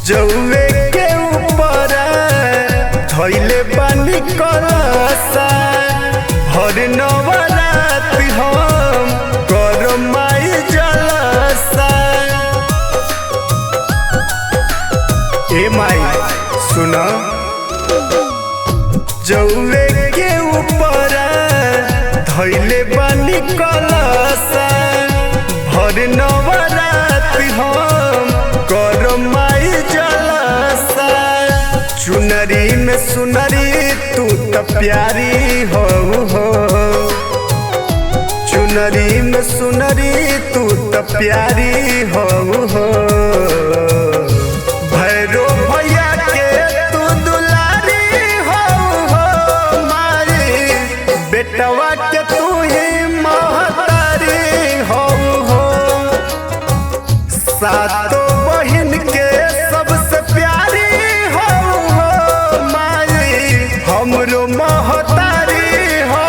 जौवे के ऊपर धइले बानी कलसा हर नवरात हम कर माई जलसा। ए माई सुन जौवे के ऊपर धइले बानी कलसा हर नवरात हम कर माई जलसा। चुनरी में सुनरी तू त प्यारी हो चुनरी में सुनरी तू त प्यारी हो भैरो भैया के तू दुलारी हो मारी बेटवा के तू ही महतारी हो सातों बहन के सबसे प्यारी हो माई हमरो महतारी हो।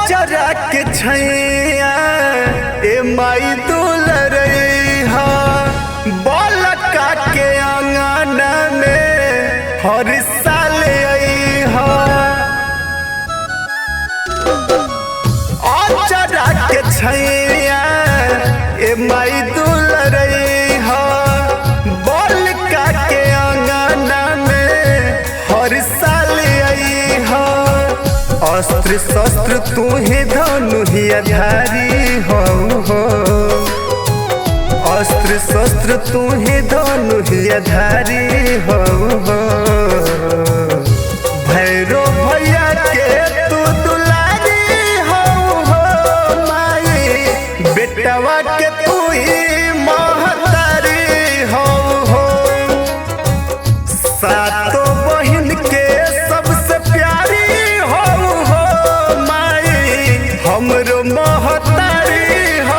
चरा के छैया ए माई दुलरैहा बालका के आंगन में हर साल अइहा। चरा के छैया ए माई दुलरैहा बालका के आंगन में हर साल अइहा। अस्त्र शस्त्र तू ही धनु ही आधारी हो अस्त्र शस्त्र तू ही धनु ही आधारी हो भैरो भैया के तू दुलारी हो माई बेटवा के तू ही महतारी हो सातों बहन के सबसे प्यारी हमरो महतारी हो।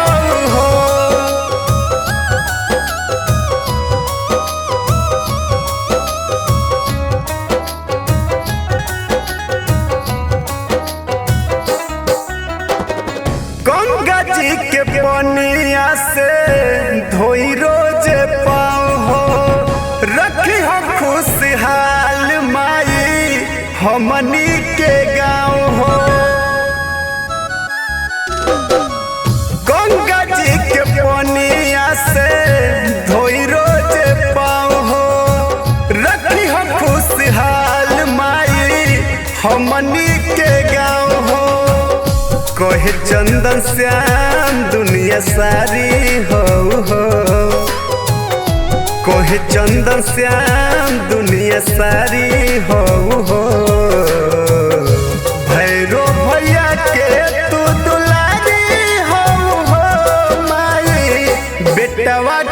गंगा जी के पनिया से धोई रोज पाँव हो रखी हम खुशहाल माई हमनी के गाँव हो। गंगा जी के पनिया से धोई रोज पाँव हो रखी हम खुशहाल माई हमनी के गाँव हो। कहे चंदन श्याम दुनिया सारी हो कहे चंदन श्याम दुनिया सारी हो भैरो भैया के तू दुलारी हो माई बेटवा